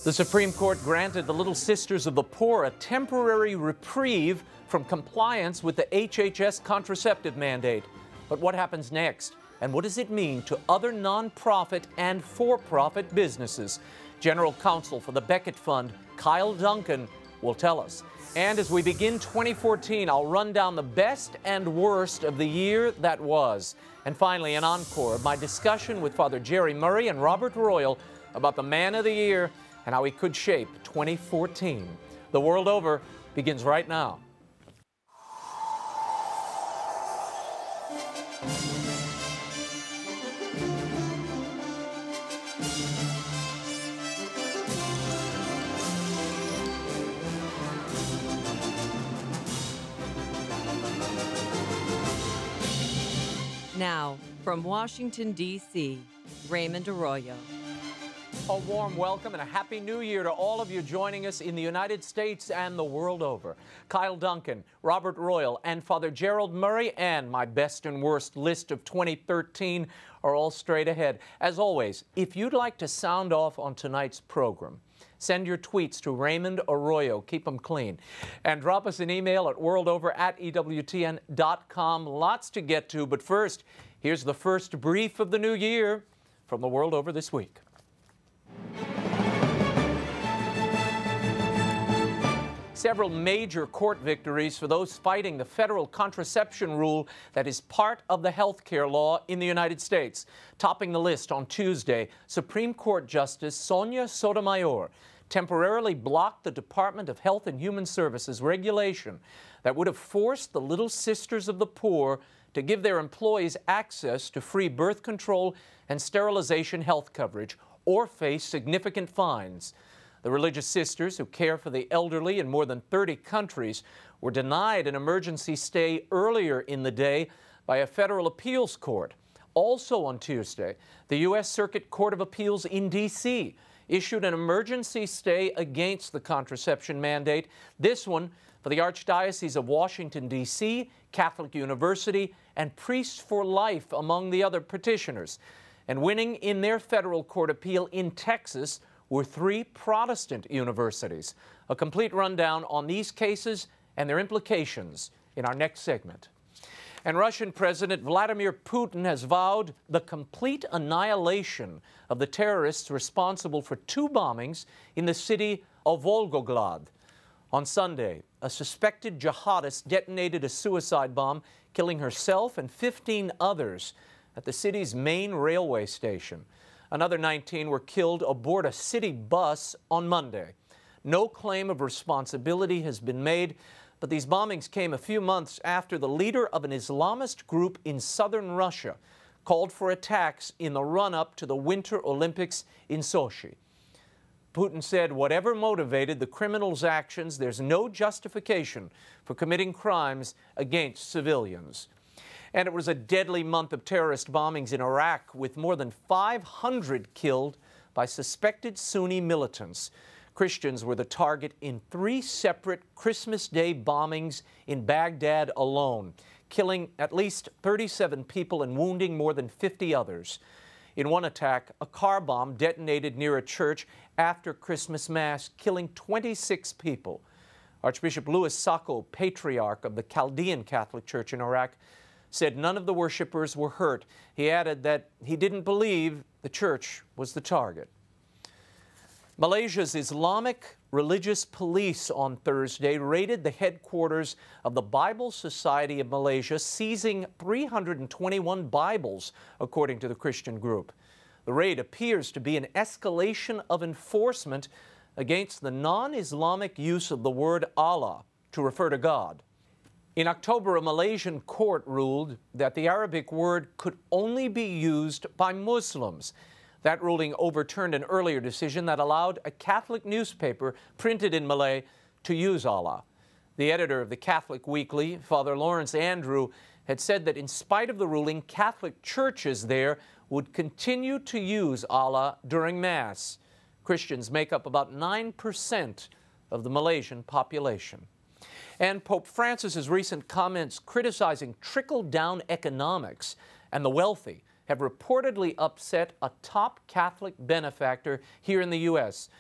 The Supreme Court granted the Little Sisters of the Poor a temporary reprieve from compliance with the HHS contraceptive mandate. But what happens next? And what does it mean to other nonprofit and for-profit businesses? General Counsel for the Becket Fund, Kyle Duncan, will tell us. And as we begin 2014, I'll run down the best and worst of the year that was. And finally, an encore of my discussion with Father Gerry Murray and Robert Royal about the Man of the Year and how he could shape 2014. The World Over begins right now. Now, from Washington, D.C., Raymond Arroyo. A warm welcome and a happy new year to all of you joining us in the United States and the world over. Kyle Duncan, Robert Royal, and Father Gerald Murray, and my best and worst list of 2013 are all straight ahead. As always, if you'd like to sound off on tonight's program, send your tweets to Raymond Arroyo, keep them clean, and drop us an email at worldover@EWTN.com. Lots to get to, but first, here's the first brief of the new year from the World Over this week. Several major court victories for those fighting the federal contraception rule that is part of the health care law in the United States. Topping the list on Tuesday, Supreme Court Justice Sonia Sotomayor temporarily blocked the Department of Health and Human Services regulation that would have forced the Little Sisters of the Poor to give their employees access to free birth control and sterilization health coverage or face significant fines. The religious sisters who care for the elderly in more than 30 countries were denied an emergency stay earlier in the day by a federal appeals court. Also on Tuesday, the U.S. Circuit Court of Appeals in D.C. issued an emergency stay against the contraception mandate, this one for the Archdiocese of Washington, D.C., Catholic University, and Priests for Life among the other petitioners. And winning in their federal court appeal in Texas were 3 Protestant universities. A complete rundown on these cases and their implications in our next segment. And Russian President Vladimir Putin has vowed the complete annihilation of the terrorists responsible for 2 bombings in the city of Volgograd. On Sunday, a suspected jihadist detonated a suicide bomb, killing herself and 15 others at the city's main railway station. Another 19 were killed aboard a city bus on Monday. No claim of responsibility has been made, but these bombings came a few months after the leader of an Islamist group in southern Russia called for attacks in the run-up to the Winter Olympics in Sochi. Putin said whatever motivated the criminals' actions, there's no justification for committing crimes against civilians. And it was a deadly month of terrorist bombings in Iraq, with more than 500 killed by suspected Sunni militants. Christians were the target in 3 separate Christmas Day bombings in Baghdad alone, killing at least 37 people and wounding more than 50 others. In one attack, a car bomb detonated near a church after Christmas Mass, killing 26 people. Archbishop Louis Sacco, patriarch of the Chaldean Catholic Church in Iraq, said none of the worshippers were hurt. He added that he didn't believe the church was the target. Malaysia's Islamic Religious Police on Thursday raided the headquarters of the Bible Society of Malaysia, seizing 321 Bibles, according to the Christian group. The raid appears to be an escalation of enforcement against the non-Islamic use of the word Allah to refer to God. In October, a Malaysian court ruled that the Arabic word could only be used by Muslims. That ruling overturned an earlier decision that allowed a Catholic newspaper printed in Malay to use Allah. The editor of the Catholic Weekly, Father Lawrence Andrew, had said that in spite of the ruling, Catholic churches there would continue to use Allah during Mass. Christians make up about 9% of the Malaysian population. And Pope Francis's recent comments criticizing trickle-down economics and the wealthy have reportedly upset a top Catholic benefactor here in the U.S.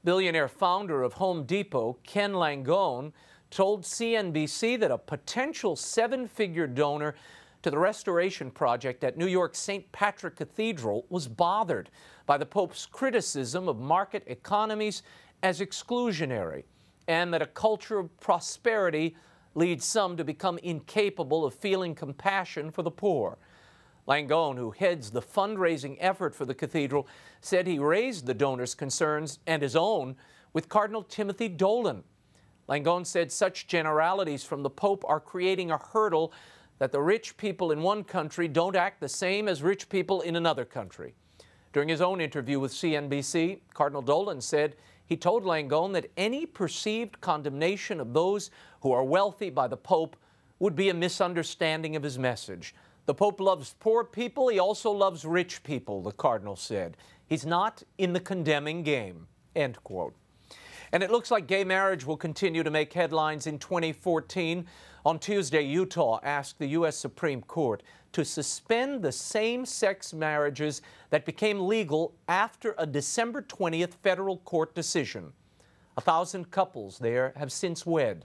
Billionaire founder of Home Depot, Ken Langone, told CNBC that a potential seven-figure donor to the restoration project at New York's St. Patrick Cathedral was bothered by the Pope's criticism of market economies as exclusionary, and that a culture of prosperity leads some to become incapable of feeling compassion for the poor. Langone, who heads the fundraising effort for the cathedral, said he raised the donors' concerns and his own with Cardinal Timothy Dolan. Langone said such generalities from the Pope are creating a hurdle that the rich people in one country don't act the same as rich people in another country. During his own interview with CNBC, Cardinal Dolan said he told Langone that any perceived condemnation of those who are wealthy by the Pope would be a misunderstanding of his message. The Pope loves poor people, he also loves rich people, the Cardinal said. He's not in the condemning game, end quote. And it looks like gay marriage will continue to make headlines in 2014. On Tuesday, Utah asked the U.S. Supreme Court to suspend the same-sex marriages that became legal after a December 20th federal court decision. 1,000 couples there have since wed.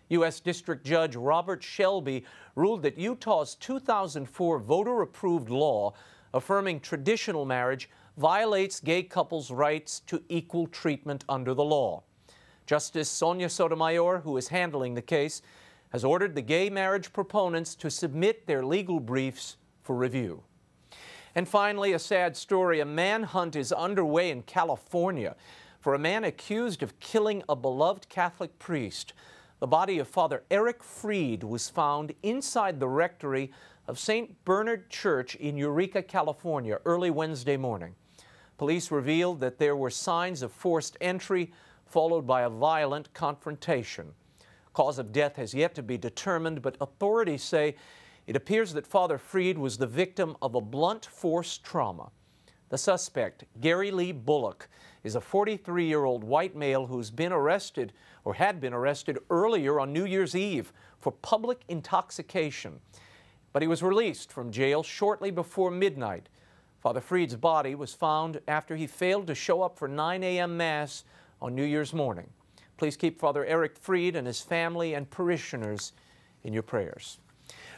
U.S. District Judge Robert Shelby ruled that Utah's 2004 voter-approved law affirming traditional marriage violates gay couples' rights to equal treatment under the law. Justice Sonia Sotomayor, who is handling the case, has ordered the gay marriage proponents to submit their legal briefs for review. And finally, a sad story. A manhunt is underway in California for a man accused of killing a beloved Catholic priest. The body of Father Eric Freed was found inside the rectory of St. Bernard Church in Eureka, California, early Wednesday morning. Police revealed that there were signs of forced entry, followed by a violent confrontation. Cause of death has yet to be determined, but authorities say it appears that Father Freed was the victim of a blunt force trauma. The suspect, Gary Lee Bullock, is a 43-year-old white male who's been arrested, or had been arrested earlier on New Year's Eve for public intoxication. But he was released from jail shortly before midnight. Father Freed's body was found after he failed to show up for 9 a.m. Mass on New Year's morning. Please keep Father Eric Freed and his family and parishioners in your prayers.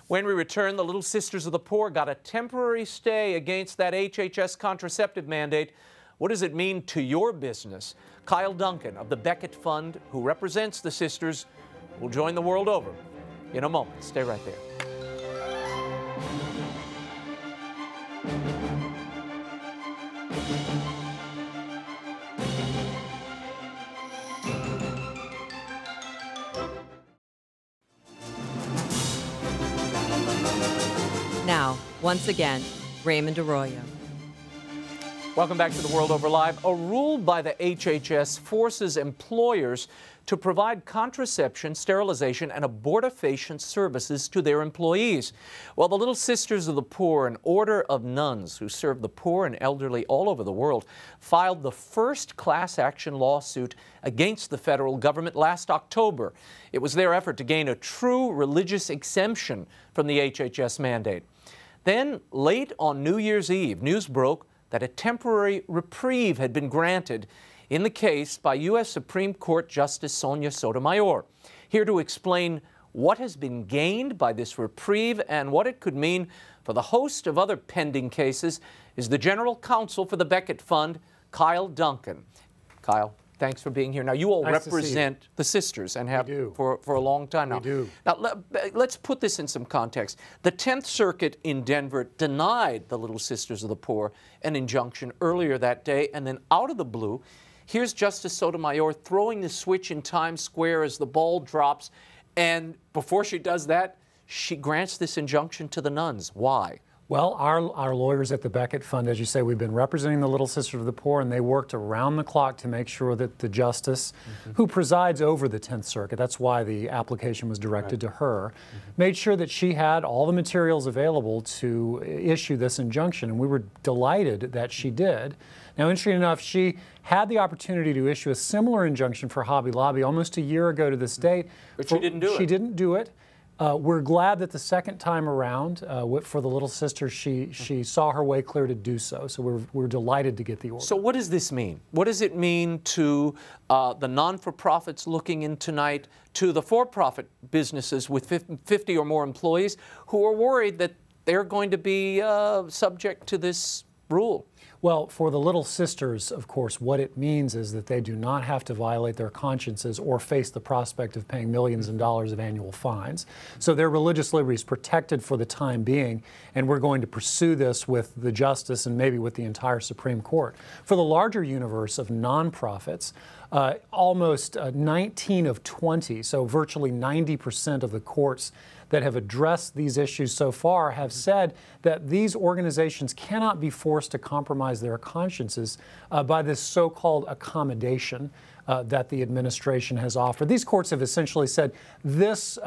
When we return, the Little Sisters of the Poor got a temporary stay against that HHS contraceptive mandate. What does it mean to your business? Kyle Duncan of the Becket Fund, who represents the sisters, will join the world over in a moment. Stay right there. Now, once again, Raymond Arroyo. Welcome back to the World Over Live. A rule by the HHS forces employers to provide contraception, sterilization, and abortifacient services to their employees. Well, the Little Sisters of the Poor, an order of nuns who serve the poor and elderly all over the world, filed the first class action lawsuit against the federal government last October. It was their effort to gain a true religious exemption from the HHS mandate. Then, late on New Year's Eve, news broke that a temporary reprieve had been granted in the case by U.S. Supreme Court Justice Sonia Sotomayor. Here to explain what has been gained by this reprieve and what it could mean for the host of other pending cases is the General Counsel for the Becket Fund, Kyle Duncan. Kyle, thanks for being here. Now, you all represent the sisters and have for a long time now. We do. Now, let's put this in some context. The 10th Circuit in Denver denied the Little Sisters of the Poor an injunction earlier that day, and then out of the blue, here's Justice Sotomayor throwing the switch in Times Square as the ball drops, and before she does that, she grants this injunction to the nuns. Why? Well, our lawyers at the Becket Fund, as you say, we've been representing the Little Sisters of the Poor, and they worked around the clock to make sure that the justice who presides over the 10th Circuit, that's why the application was directed to her, made sure that she had all the materials available to issue this injunction, and we were delighted that she did. Now, interesting enough, she had the opportunity to issue a similar injunction for Hobby Lobby almost a year ago to this date. But she didn't do it. She didn't do it. We're glad that the second time around, for the little sister, she saw her way clear to do so. So we're delighted to get the order. So what does this mean? What does it mean to the non-for-profits looking in tonight, to the for-profit businesses with 50 or more employees who are worried that they're going to be subject to this rule? Well, for the little sisters, of course, what it means is that they do not have to violate their consciences or face the prospect of paying millions of dollars of annual fines. So their religious liberty is protected for the time being, and we're going to pursue this with the justice and maybe with the entire Supreme Court. For the larger universe of nonprofits, almost 19 of 20, so virtually 90% of the courts that have addressed these issues so far have said that these organizations cannot be forced to compromise their consciences by this so-called accommodation that the administration has offered. These courts have essentially said this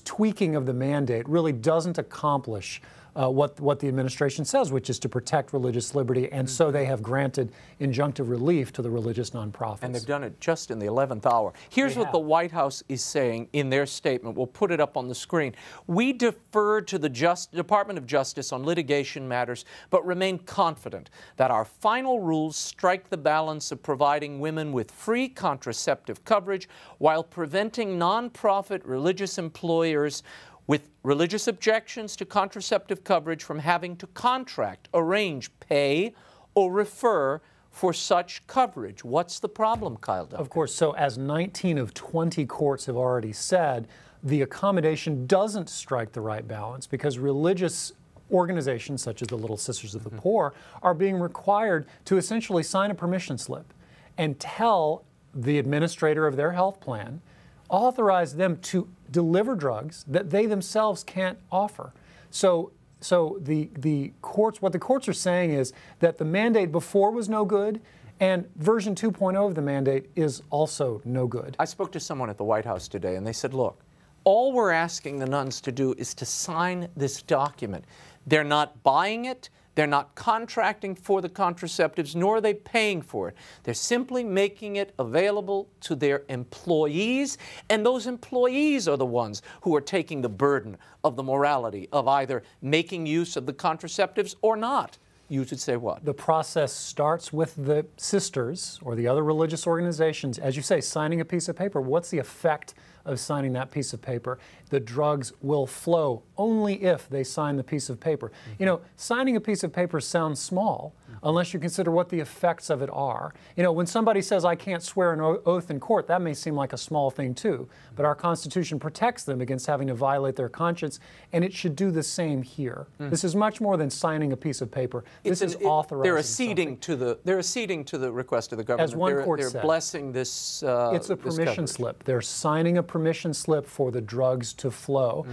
tweaking of the mandate really doesn't accomplish what the administration says, which is to protect religious liberty, and so they have granted injunctive relief to the religious nonprofits. And they've done it just in the 11th hour. Here's what the White House is saying in their statement. We'll put it up on the screen. We defer to the Department of Justice on litigation matters, but remain confident that our final rules strike the balance of providing women with free contraceptive coverage while preventing nonprofit religious employers with religious objections to contraceptive coverage from having to contract, arrange, pay, or refer for such coverage. What's the problem, Kyle Duncan? Of course, so as 19 of 20 courts have already said, the accommodation doesn't strike the right balance because religious organizations such as the Little Sisters of the Poor are being required to essentially sign a permission slip and tell the administrator of their health plan, authorize them to deliver drugs that they themselves can't offer. So the courts, what the courts are saying is that the mandate before was no good, and version 2.0 of the mandate is also no good. I spoke to someone at the White House today, and they said, look, all we're asking the nuns to do is to sign this document. They're not buying it. They're not contracting for the contraceptives, nor are they paying for it. They're simply making it available to their employees, and those employees are the ones who are taking the burden of the morality of either making use of the contraceptives or not. You should say what? The process starts with the sisters or the other religious organizations, as you say, signing a piece of paper. What's the effect of signing that piece of paper? The drugs will flow only if they sign the piece of paper. You know, signing a piece of paper sounds small unless you consider what the effects of it are. You know, when somebody says, I can't swear an oath in court, that may seem like a small thing too, but our Constitution protects them against having to violate their conscience, and it should do the same here. This is much more than signing a piece of paper. This is authorizing They're acceding to the request of the government. As one court they're said, blessing this. It's a permission slip. They're signing a permission slip for the drugs to flow.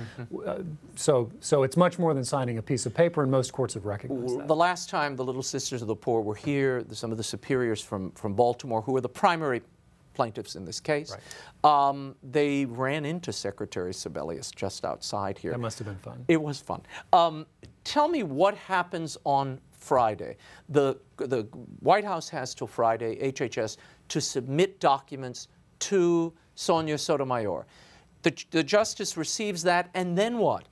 So it's much more than signing a piece of paper, and most courts have recognized that. The last time the Little Sisters of the Poor were here, some of the superiors from Baltimore, who are the primary plaintiffs in this case, they ran into Secretary Sebelius just outside here. That must have been fun. It was fun. Tell me what happens on Friday. The White House has till Friday, HHS, to submit documents to Sonia Sotomayor. The justice receives that, and then what?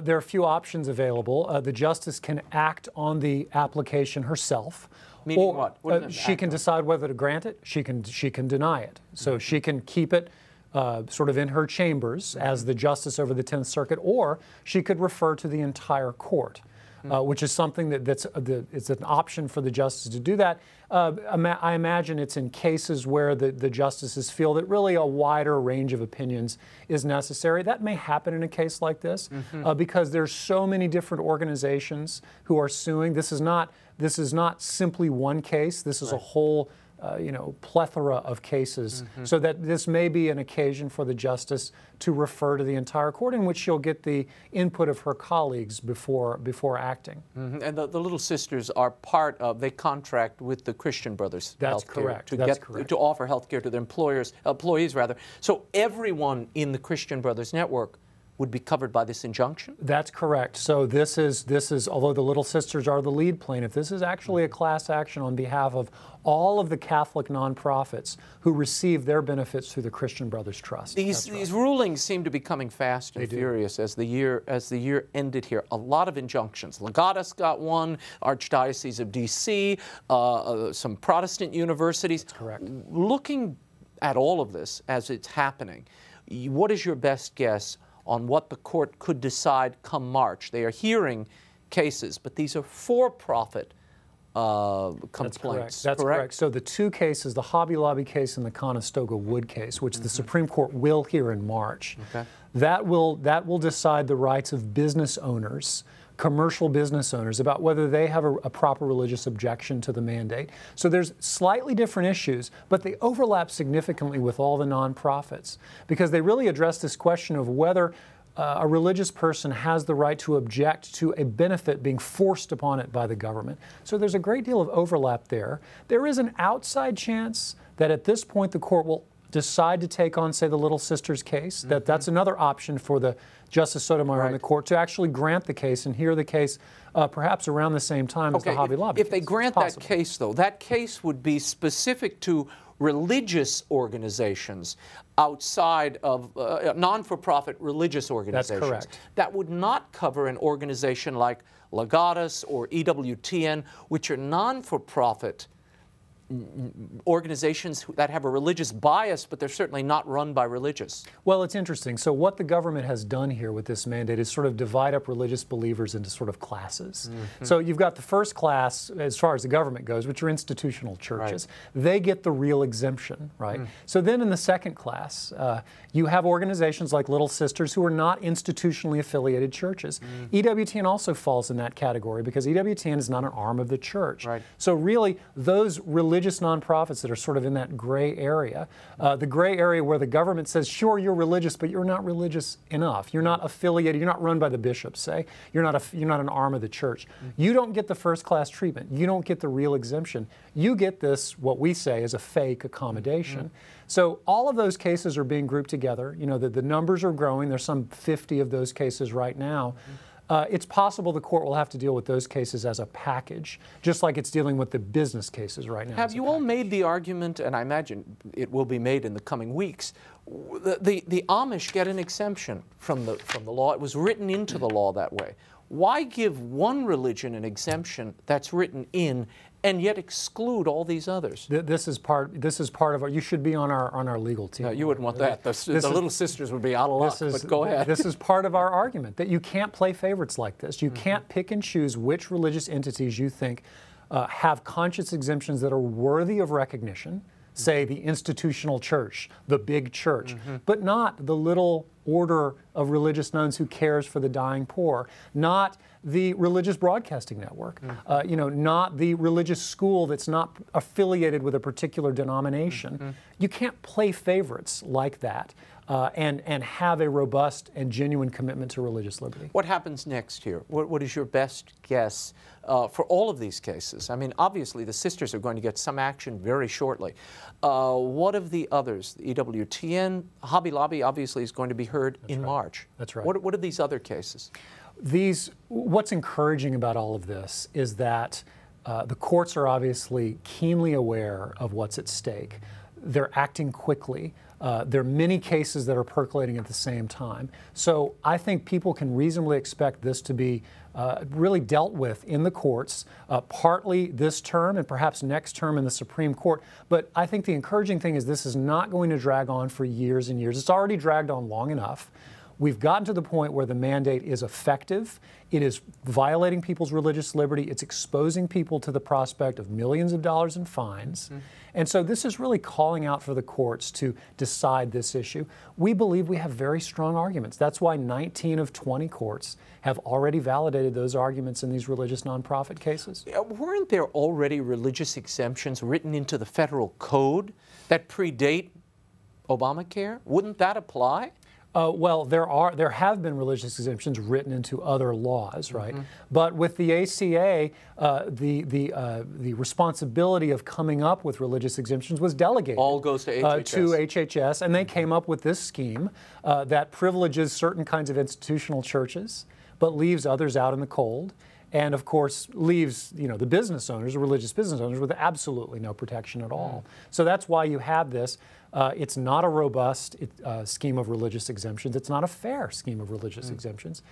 There are a few options available. The justice can act on the application herself. Meaning what? She can decide whether to grant it. She can deny it. So she can keep it sort of in her chambers as the justice over the 10th Circuit, or she could refer to the entire court, which is something it's an option for the justice to do that. I imagine it's in cases where the justices feel that really a wider range of opinions is necessary. That may happen in a case like this because there's so many different organizations who are suing. This is not simply one case. This is a whole plethora of cases, so that this may be an occasion for the justice to refer to the entire court, in which she'll get the input of her colleagues before acting. And the Little Sisters are part of, they contract with the Christian Brothers. That's correct. To offer health care to their employees rather. So everyone in the Christian Brothers network would be covered by this injunction? That's correct. So this is although the Little Sisters are the lead plaintiff, this is actually a class action on behalf of all of the Catholic nonprofits who receive their benefits through the Christian Brothers Trust. These rulings seem to be coming fast and furious as the year ended here. A lot of injunctions. Legatus got one, Archdiocese of D.C., some Protestant universities. That's correct. Looking at all of this as it's happening, what is your best guess on what the court could decide come March? They are hearing cases, but these are for-profit complaints. That's correct. So the two cases, the Hobby Lobby case and the Conestoga Wood case, which the Supreme Court will hear in March, that will decide the rights of business owners, commercial business owners, about whether they have a proper religious objection to the mandate. So there's slightly different issues, but they overlap significantly with all the nonprofits because they really address this question of whether a religious person has the right to object to a benefit being forced upon it by the government. So there's a great deal of overlap there. There is an outside chance that at this point the court will decide to take on, say, the Little Sisters case. That's another option for the Justice Sotomayor on the court to actually grant the case and hear the case perhaps around the same time as the Hobby Lobby case. If they grant that case, though, that case would be specific to religious organizations outside of non-for-profit religious organizations. That's correct. That would not cover an organization like Legatus or EWTN, which are non-for-profit organizations that have a religious bias, but they're certainly not run by religious. Well, it's interesting. So what the government has done here with this mandate is sort of divide up religious believers into sort of classes. So you've got the first class, as far as the government goes, which are institutional churches. They get the real exemption, right? So then in the second class, you have organizations like Little Sisters who are not institutionally affiliated churches. EWTN also falls in that category because EWTN is not an arm of the church. So really, those religious nonprofits that are sort of in that gray area, the gray area where the government says, sure, you're religious, but you're not religious enough. You're not affiliated. You're not run by the bishops, say. You're not an arm of the church. You don't get the first-class treatment. You don't get the real exemption. You get this, what we say, is a fake accommodation. So all of those cases are being grouped together. You know, the numbers are growing. There's some 50 of those cases right now. It's possible the court will have to deal with those cases as a package, just like it's dealing with the business cases right now. Have you all made the argument, and I imagine it will be made in the coming weeks, the Amish get an exemption from the law? It was written into the law that way. Why give one religion an exemption that's written in and yet exclude all these others? This is part of our. You should be on our legal team. No, you wouldn't want that. The Little Sisters would be out of luck. But go ahead. This is part of our argument that you can't play favorites like this. You can't pick and choose which religious entities you think have conscience exemptions that are worthy of recognition. Say the institutional church, the big church, but not the little order of religious nuns who cares for the dying poor, not the religious broadcasting network, not the religious school that's not affiliated with a particular denomination. You can't play favorites like that and have a robust and genuine commitment to religious liberty. What happens next here? What is your best guess for all of these cases? I mean, obviously the sisters are going to get some action very shortly. What of the others? The EWTN, Hobby Lobby obviously is going to be heard in March. That's right. What are these other cases? What's encouraging about all of this is that the courts are obviously keenly aware of what's at stake. They're acting quickly. There are many cases that are percolating at the same time. So I think people can reasonably expect this to be really dealt with in the courts, partly this term and perhaps next term in the Supreme Court. But I think the encouraging thing is this is not going to drag on for years and years. It's already dragged on long enough. We've gotten to the point where the mandate is effective. It is violating people's religious liberty. It's exposing people to the prospect of millions of dollars in fines. And so this is really calling out for the courts to decide this issue. We believe we have very strong arguments. That's why 19 of 20 courts have already validated those arguments in these religious nonprofit cases. Weren't there already religious exemptions written into the federal code that predate Obamacare? Wouldn't that apply? Well, there have been religious exemptions written into other laws, right? But with the ACA, the responsibility of coming up with religious exemptions was delegated. All goes to HHS. To HHS, and they came up with this scheme that privileges certain kinds of institutional churches, but leaves others out in the cold. And of course, leaves the business owners, the religious business owners, with absolutely no protection at all. So that's why you have this. It's not a robust scheme of religious exemptions. It's not a fair scheme of religious exemptions.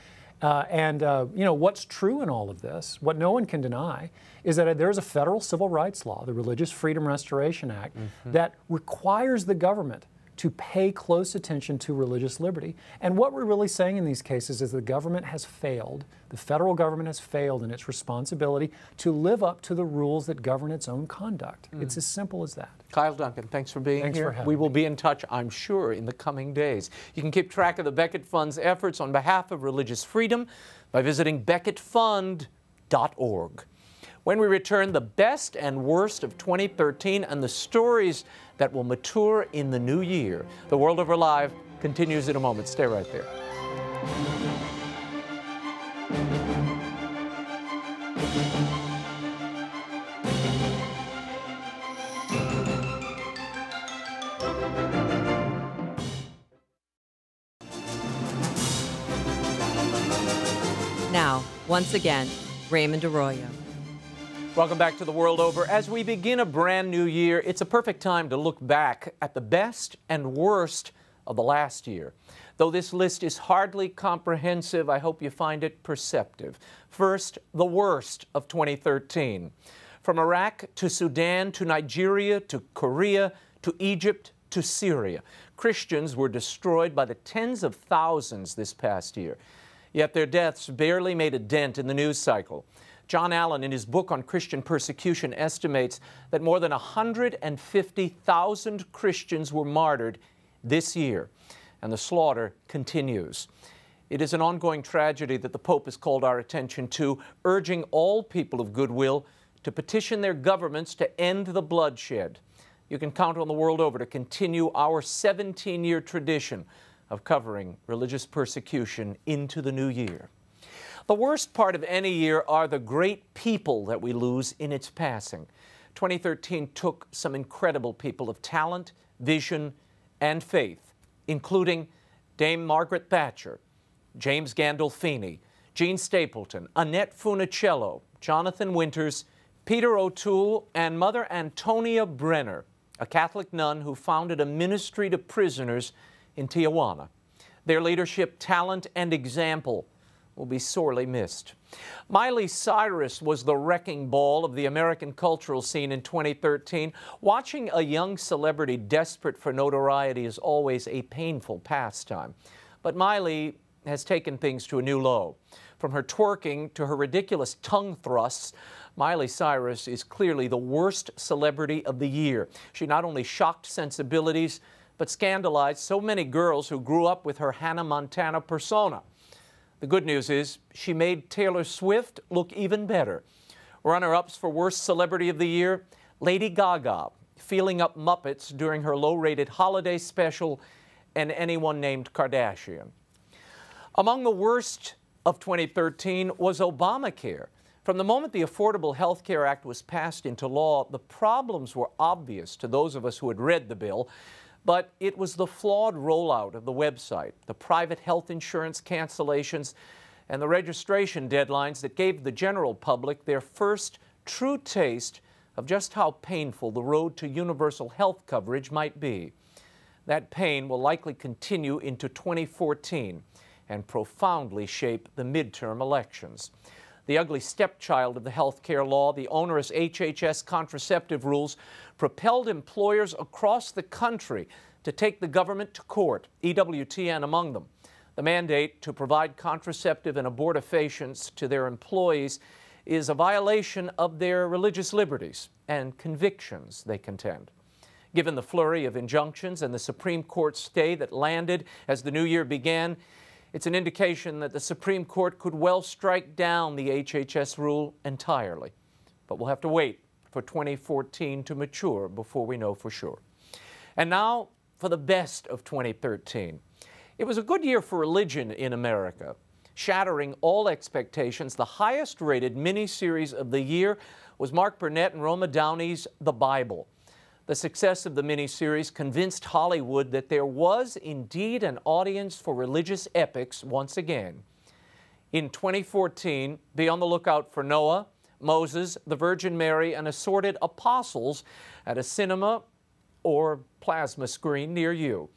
What's true in all of this, what no one can deny, is that there's a federal civil rights law, the Religious Freedom Restoration Act, that requires the government to pay close attention to religious liberty. And what we're really saying in these cases is the government has failed, the federal government has failed in its responsibility to live up to the rules that govern its own conduct. It's as simple as that. Kyle Duncan, thanks for being here. For having we will me. be in touch, I'm sure, in the coming days. You can keep track of the Becket Fund's efforts on behalf of religious freedom by visiting becketfund.org. When we return, the best and worst of 2013 and the stories that will mature in the new year. The World Over Live continues in a moment. Stay right there. Now, once again, Raymond Arroyo. Welcome back to The World Over. As we begin a brand new year, it's a perfect time to look back at the best and worst of the last year. Though this list is hardly comprehensive, I hope you find it perceptive. First, the worst of 2013. From Iraq to Sudan to Nigeria to Korea to Egypt to Syria, Christians were destroyed by the tens of thousands this past year. Yet their deaths barely made a dent in the news cycle. John Allen, in his book on Christian persecution, estimates that more than 150,000 Christians were martyred this year, and the slaughter continues. It is an ongoing tragedy that the Pope has called our attention to, urging all people of goodwill to petition their governments to end the bloodshed. You can count on the world over to continue our 17-year tradition of covering religious persecution into the new year. The worst part of any year are the great people that we lose in its passing. 2013 took some incredible people of talent, vision, and faith, including Dame Margaret Thatcher, James Gandolfini, Gene Stapleton, Annette Funicello, Jonathan Winters, Peter O'Toole, and Mother Antonia Brenner, a Catholic nun who founded a ministry to prisoners in Tijuana. Their leadership, talent, and example will be sorely missed. Miley Cyrus was the wrecking ball of the American cultural scene in 2013. Watching a young celebrity desperate for notoriety is always a painful pastime. But Miley has taken things to a new low. From her twerking to her ridiculous tongue thrusts, Miley Cyrus is clearly the worst celebrity of the year. She not only shocked sensibilities, but scandalized so many girls who grew up with her Hannah Montana persona. The good news is she made Taylor Swift look even better. Runner-ups for Worst Celebrity of the Year, Lady Gaga, feeling up Muppets during her low-rated holiday special, and anyone named Kardashian. Among the worst of 2013 was Obamacare. From the moment the Affordable Health Care Act was passed into law, the problems were obvious to those of us who had read the bill. But it was the flawed rollout of the website, the private health insurance cancellations, and the registration deadlines that gave the general public their first true taste of just how painful the road to universal health coverage might be. That pain will likely continue into 2014 and profoundly shape the midterm elections. The ugly stepchild of the health care law, the onerous HHS contraceptive rules, propelled employers across the country to take the government to court, EWTN among them. The mandate to provide contraceptive and abortifacients to their employees is a violation of their religious liberties and convictions, they contend. Given the flurry of injunctions and the Supreme Court stay that landed as the new year began, it's an indication that the Supreme Court could well strike down the HHS rule entirely. But we'll have to wait for 2014 to mature before we know for sure. And now for the best of 2013. It was a good year for religion in America. Shattering all expectations, the highest-rated miniseries of the year was Mark Burnett and Roma Downey's The Bible. The success of the miniseries convinced Hollywood that there was indeed an audience for religious epics once again. In 2014, be on the lookout for Noah, Moses, the Virgin Mary, and assorted apostles at a cinema or plasma screen near you.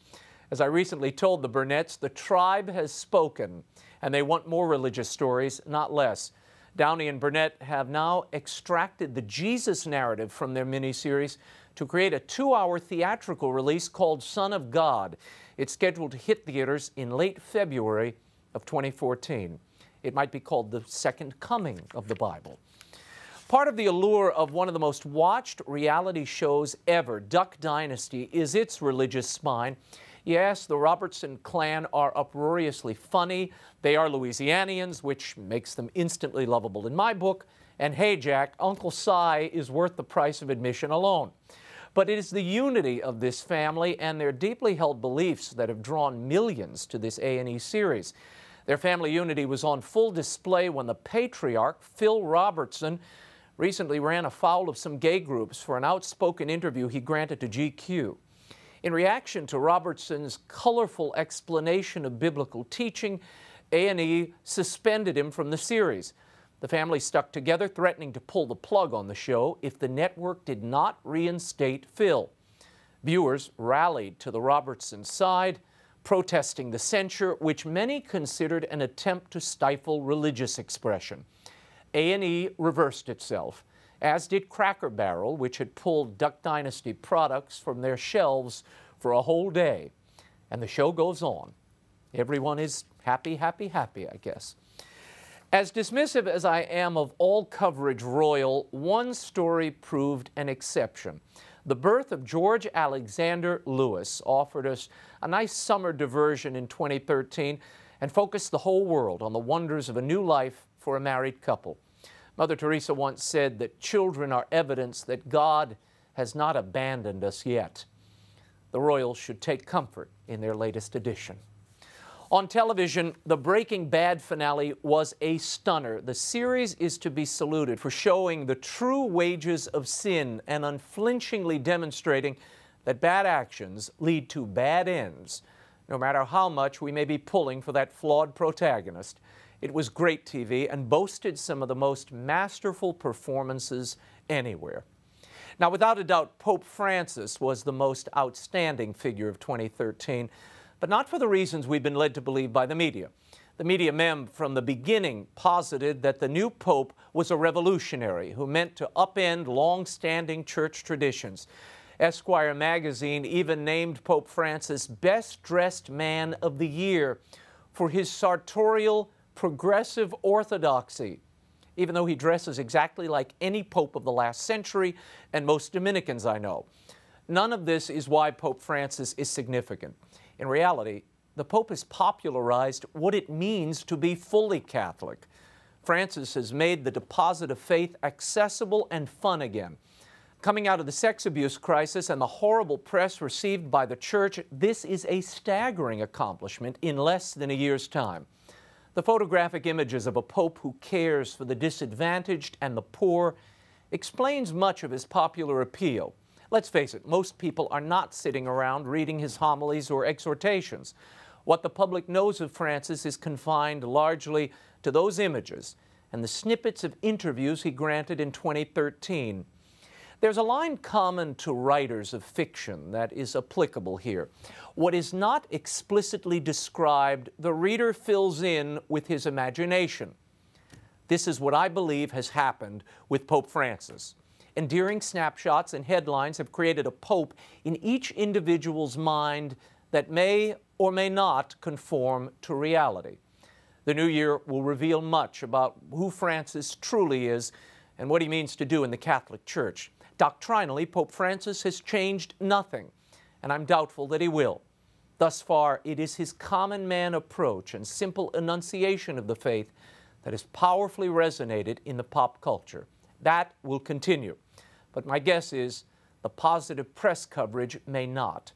As I recently told the Burnetts, the tribe has spoken, and they want more religious stories, not less. Downey and Burnett have now extracted the Jesus narrative from their miniseries to create a 2-hour theatrical release called Son of God. It's scheduled to hit theaters in late February of 2014. It might be called the Second Coming of the Bible. Part of the allure of one of the most watched reality shows ever, Duck Dynasty, is its religious spine. Yes, the Robertson clan are uproariously funny. They are Louisianians, which makes them instantly lovable in my book. And hey, Jack, Uncle Si is worth the price of admission alone. But it is the unity of this family and their deeply held beliefs that have drawn millions to this A&E series. Their family unity was on full display when the patriarch, Phil Robertson, recently ran afoul of some gay groups for an outspoken interview he granted to GQ. In reaction to Robertson's colorful explanation of biblical teaching, A&E suspended him from the series. The family stuck together, threatening to pull the plug on the show if the network did not reinstate Phil. Viewers rallied to the Robertson side, protesting the censure, which many considered an attempt to stifle religious expression. A&E reversed itself, as did Cracker Barrel, which had pulled Duck Dynasty products from their shelves for a whole day. And the show goes on. Everyone is happy, happy, happy, I guess. As dismissive as I am of all coverage royal, one story proved an exception. The birth of George Alexander Lewis offered us a nice summer diversion in 2013 and focused the whole world on the wonders of a new life for a married couple. Mother Teresa once said that children are evidence that God has not abandoned us yet. The royals should take comfort in their latest edition. On television, the Breaking Bad finale was a stunner. The series is to be saluted for showing the true wages of sin and unflinchingly demonstrating that bad actions lead to bad ends, no matter how much we may be pulling for that flawed protagonist. It was great TV and boasted some of the most masterful performances anywhere. Now, without a doubt, Pope Francis was the most outstanding figure of 2013, but not for the reasons we've been led to believe by the media. The media mem from the beginning posited that the new pope was a revolutionary who meant to upend long-standing church traditions. Esquire magazine even named Pope Francis Best-Dressed Man of the Year for his sartorial, progressive orthodoxy, even though he dresses exactly like any pope of the last century and most Dominicans I know. None of this is why Pope Francis is significant. In reality, the Pope has popularized what it means to be fully Catholic. Francis has made the deposit of faith accessible and fun again. Coming out of the sex abuse crisis and the horrible press received by the Church, this is a staggering accomplishment in less than a year's time. The photographic images of a pope who cares for the disadvantaged and the poor explains much of his popular appeal. Let's face it, most people are not sitting around reading his homilies or exhortations. What the public knows of Francis is confined largely to those images and the snippets of interviews he granted in 2013. There's a line common to writers of fiction that is applicable here. What is not explicitly described, the reader fills in with his imagination. This is what I believe has happened with Pope Francis. Endearing snapshots and headlines have created a pope in each individual's mind that may or may not conform to reality. The new year will reveal much about who Francis truly is and what he means to do in the Catholic Church. Doctrinally, Pope Francis has changed nothing, and I'm doubtful that he will. Thus far, it is his common man approach and simple enunciation of the faith that has powerfully resonated in the pop culture. That will continue. But my guess is the positive press coverage may not.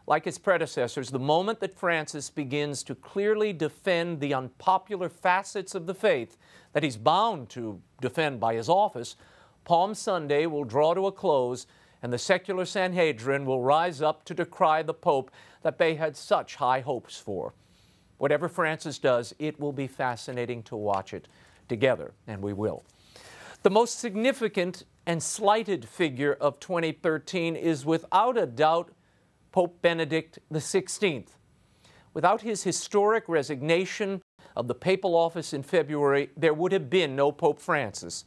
Like his predecessors, the moment that Francis begins to clearly defend the unpopular facets of the faith that he's bound to defend by his office, Palm Sunday will draw to a close, and the secular Sanhedrin will rise up to decry the Pope that they had such high hopes for. Whatever Francis does, it will be fascinating to watch it together, and we will. The most significant and slighted figure of 2013 is without a doubt Pope Benedict XVI. Without his historic resignation of the papal office in February, there would have been no Pope Francis.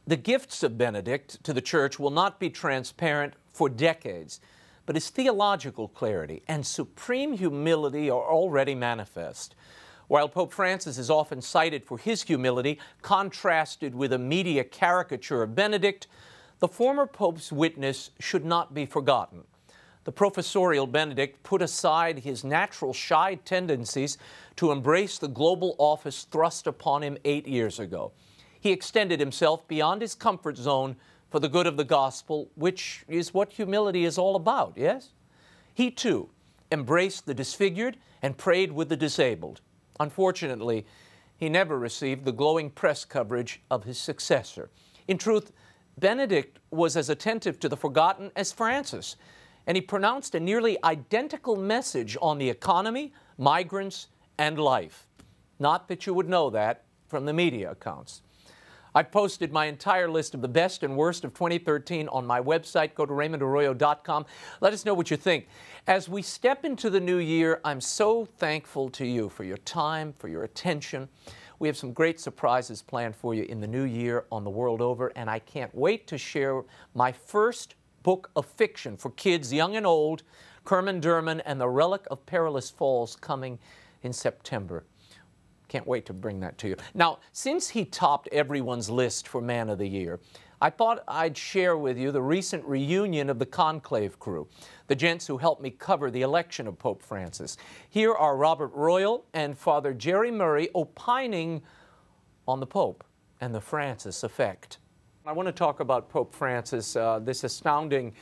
The gifts of Benedict to the Church will not be transparent for decades, but his theological clarity and supreme humility are already manifest. While Pope Francis is often cited for his humility, contrasted with a media caricature of Benedict, the former Pope's witness should not be forgotten. The professorial Benedict put aside his natural shy tendencies to embrace the global office thrust upon him 8 years ago. He extended himself beyond his comfort zone for the good of the gospel, which is what humility is all about, yes? He, too, embraced the disfigured and prayed with the disabled. Unfortunately, he never received the glowing press coverage of his successor. In truth, Benedict was as attentive to the forgotten as Francis, and he pronounced a nearly identical message on the economy, migrants, and life. Not that you would know that from the media accounts. I've posted my entire list of the best and worst of 2013 on my website. Go to RaymondArroyo.com. Let us know what you think. As we step into the new year, I'm so thankful to you for your time, for your attention. We have some great surprises planned for you in the new year on the world over, and I can't wait to share my first book of fiction for kids young and old, Kerman Durman and the Relic of Perilous Falls, coming in September. Can't wait to bring that to you. Now, since he topped everyone's list for Man of the Year, I thought I'd share with you the recent reunion of the Conclave crew, the gents who helped me cover the election of Pope Francis. Here are Robert Royal and Father Gerry Murray opining on the Pope and the Francis effect. I want to talk about Pope Francis, this astounding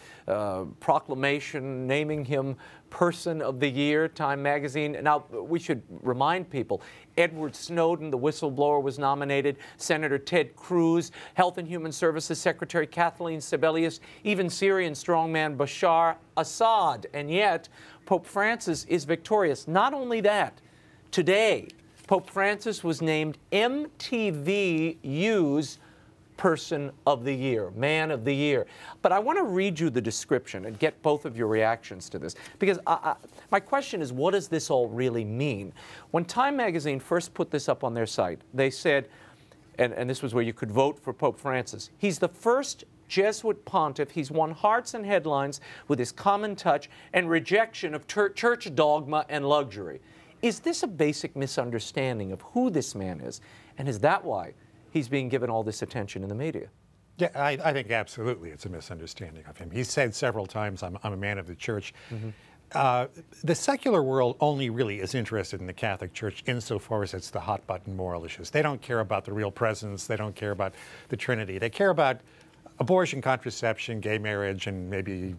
proclamation naming him Person of the Year, Time magazine. Now, we should remind people, Edward Snowden, the whistleblower, was nominated, Senator Ted Cruz, Health and Human Services Secretary Kathleen Sebelius, even Syrian strongman Bashar Assad. And yet, Pope Francis is victorious. Not only that, today, Pope Francis was named MTVU's Person of the Year, Man of the Year. But I want to read you the description and get both of your reactions to this, because my question is, what does this all really mean? When Time magazine first put this up on their site, they said, and this was where you could vote for Pope Francis, he's the first Jesuit pontiff. He's won hearts and headlines with his common touch and rejection of church dogma and luxury. Is this a basic misunderstanding of who this man is? And is that why he's being given all this attention in the media? Yeah, I think absolutely it's a misunderstanding of him. He's said several times, I'm a man of the church. The secular world only really is interested in the Catholic Church insofar as it's the hot button moral issues. They don't care about the real presence. They don't care about the Trinity. They care about abortion, contraception, gay marriage, and maybe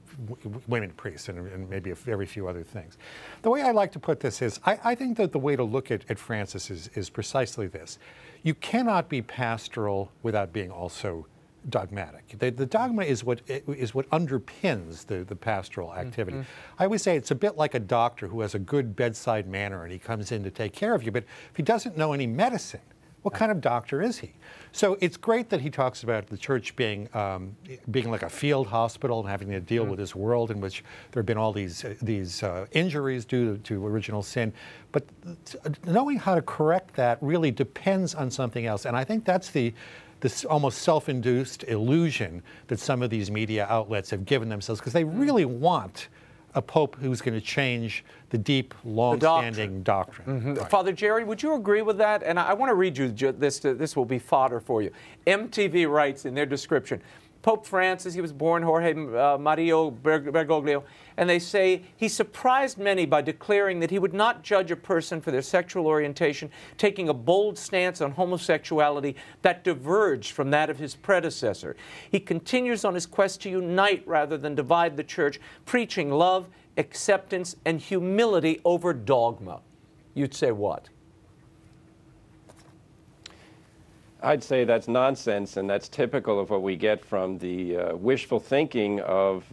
women priests, and maybe a very few other things. The way I like to put this is, I think that the way to look at Francis is precisely this. You cannot be pastoral without being also dogmatic. The dogma is what underpins the pastoral activity. I always say it's a bit like a doctor who has a good bedside manner and he comes in to take care of you, but if he doesn't know any medicine, what kind of doctor is he? So it's great that he talks about the church being like a field hospital and having to deal with this world in which there have been all these injuries due to original sin. But knowing how to correct that really depends on something else. And I think that's this almost self-induced illusion that some of these media outlets have given themselves, because they really want a pope who's going to change the deep, long-standing doctrine. Right. Father Gerry, would you agree with that? And I want to read you this. This will be fodder for you. MTV writes in their description, Pope Francis, he was born Jorge Mario Bergoglio, and they say he surprised many by declaring that he would not judge a person for their sexual orientation, taking a bold stance on homosexuality that diverged from that of his predecessor. He continues on his quest to unite rather than divide the Church, preaching love, acceptance, and humility over dogma. You'd say what? I'd say that's nonsense, and that's typical of what we get from the wishful thinking of,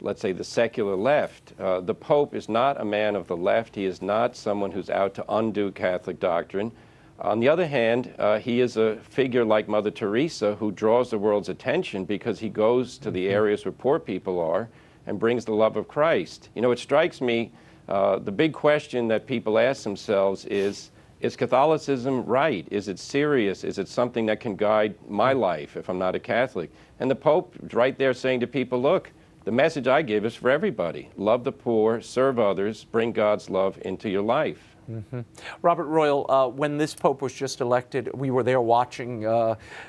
let's say, the secular left. The Pope is not a man of the left. He is not someone who's out to undo Catholic doctrine. On the other hand, he is a figure like Mother Teresa who draws the world's attention because he goes to the areas where poor people are and brings the love of Christ. You know, it strikes me, the big question that people ask themselves is Catholicism right? Is it serious? Is it something that can guide my life if I'm not a Catholic? And the Pope is right there saying to people, look, the message I give is for everybody. Love the poor, serve others, bring God's love into your life. Mm-hmm. Robert Royal, when this Pope was just elected, we were there watching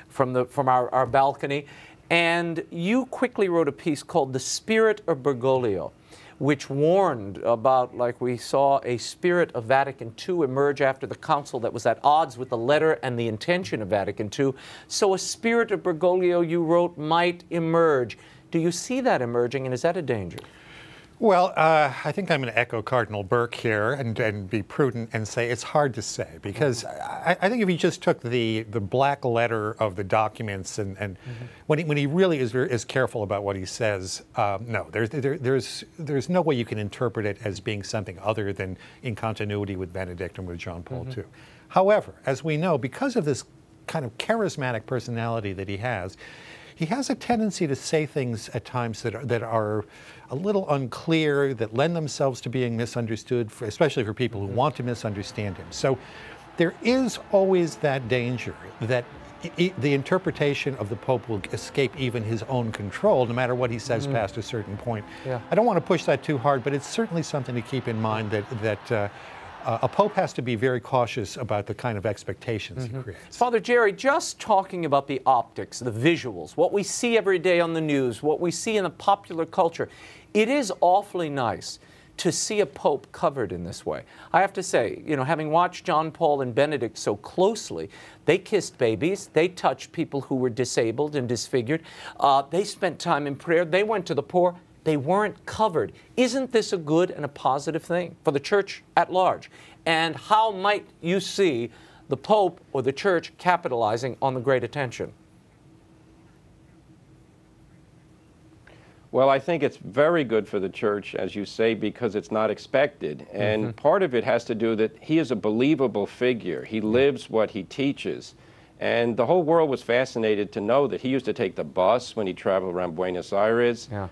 from our balcony, and you quickly wrote a piece called The Spirit of Bergoglio, which warned about, like we saw, a spirit of Vatican II emerge after the council that was at odds with the letter and the intention of Vatican II. So a spirit of Bergoglio, you wrote, might emerge. Do you see that emerging, and is that a danger? Well, I think I'm going to echo Cardinal Burke here and be prudent and say it's hard to say, because I think if he just took the black letter of the documents and when he really is careful about what he says, no, there's no way you can interpret it as being something other than in continuity with Benedict and with John Paul II. However, as we know, because of this kind of charismatic personality that he has a tendency to say things at times that are a little unclear, that lend themselves to being misunderstood, especially for people who want to misunderstand him. So there is always that danger that the interpretation of the Pope will escape even his own control, no matter what he says past a certain point. Yeah. I don't want to push that too hard, but it's certainly something to keep in mind that a Pope has to be very cautious about the kind of expectations he creates. Father Gerry, just talking about the optics, the visuals, what we see every day on the news, what we see in the popular culture, it is awfully nice to see a Pope covered in this way. I have to say, you know, having watched John Paul and Benedict so closely, they kissed babies, they touched people who were disabled and disfigured, they spent time in prayer, they went to the poor. They weren't covered. Isn't this a good and a positive thing for the Church at large? And how might you see the Pope or the Church capitalizing on the great attention? Well, I think it's very good for the Church, as you say, because it's not expected. And part of it has to do that he is a believable figure. He lives what he teaches. And the whole world was fascinated to know that he used to take the bus when he traveled around Buenos Aires. Yeah.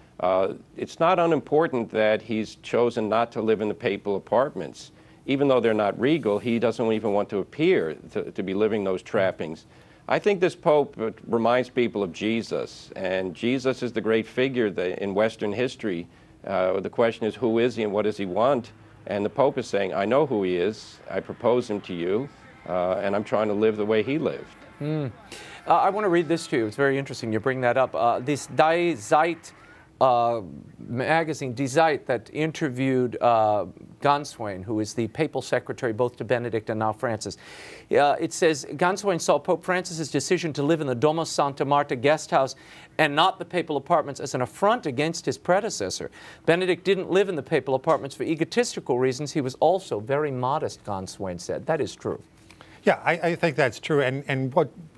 It's not unimportant that he's chosen not to live in the papal apartments. Even though they're not regal, he doesn't even want to appear to be living those trappings. I think this Pope reminds people of Jesus, and Jesus is the great figure in Western history. The question is, who is he and what does he want? And the Pope is saying, I know who he is, I propose him to you, and I'm trying to live the way he lived. I want to read this to you. It's very interesting you bring that up. This Die Zeit magazine, Die Zeit, that interviewed Ganswein, who is the papal secretary both to Benedict and now Francis. It says, Ganswein saw Pope Francis's decision to live in the Domus Santa Marta guest house and not the papal apartments as an affront against his predecessor. Benedict didn't live in the papal apartments for egotistical reasons. He was also very modest, Ganswein said. That is true. Yeah, I think that's true. And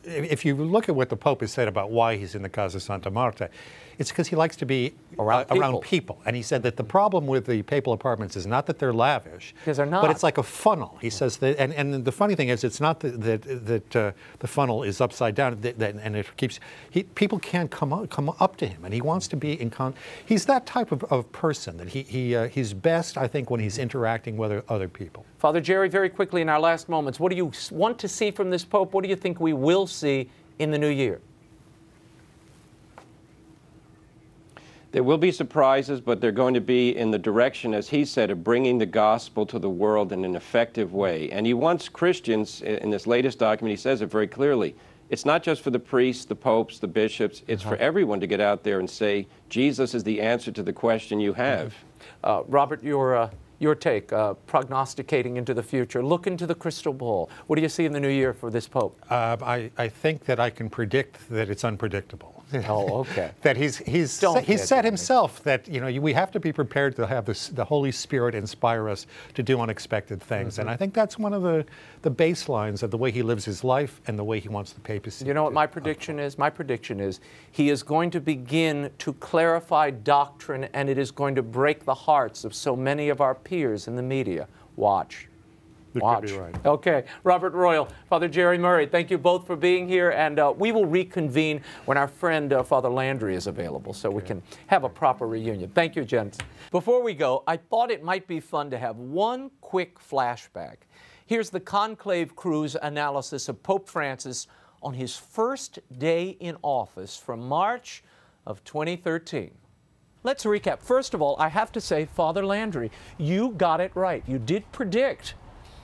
if you look at what the Pope has said about why he's in the Casa Santa Marta, it's because he likes to be around people. And he said that the problem with the papal apartments is not that they're lavish, because they're not, but it's like a funnel. He says that, and the funny thing is, it's not that the funnel is upside down, and it keeps people can't come up to him, and he wants to be in he's that type of person that he's best, I think, when he's interacting with other people. Father Gerry, very quickly in our last moments, what do you want to see from this Pope? What do you think we will see in the new year? There will be surprises, but they're going to be in the direction, as he said, of bringing the gospel to the world in an effective way. And he wants Christians, in this latest document, he says it very clearly, it's not just for the priests, the popes, the bishops. It's for everyone to get out there and say, Jesus is the answer to the question you have. Robert, your take, prognosticating into the future, look into the crystal ball. What do you see in the new year for this Pope? I think that I can predict that it's unpredictable. Oh, okay. That he's said himself that, you know, we have to be prepared to have the Holy Spirit inspire us to do unexpected things. And I think that's one of the baselines of the way he lives his life and the way he wants the papacy. You know what my prediction is? My prediction is he is going to begin to clarify doctrine, and it is going to break the hearts of so many of our peers in the media. Watch. Watch. Could be right. Okay. Robert Royal, Father Gerry Murray, thank you both for being here, and we will reconvene when our friend Father Landry is available so we can have a proper reunion. Thank you, gents. Before we go, I thought it might be fun to have one quick flashback. Here's the Conclave Crew's analysis of Pope Francis on his first day in office from March of 2013. Let's recap. First of all, I have to say, Father Landry, you got it right. You did predict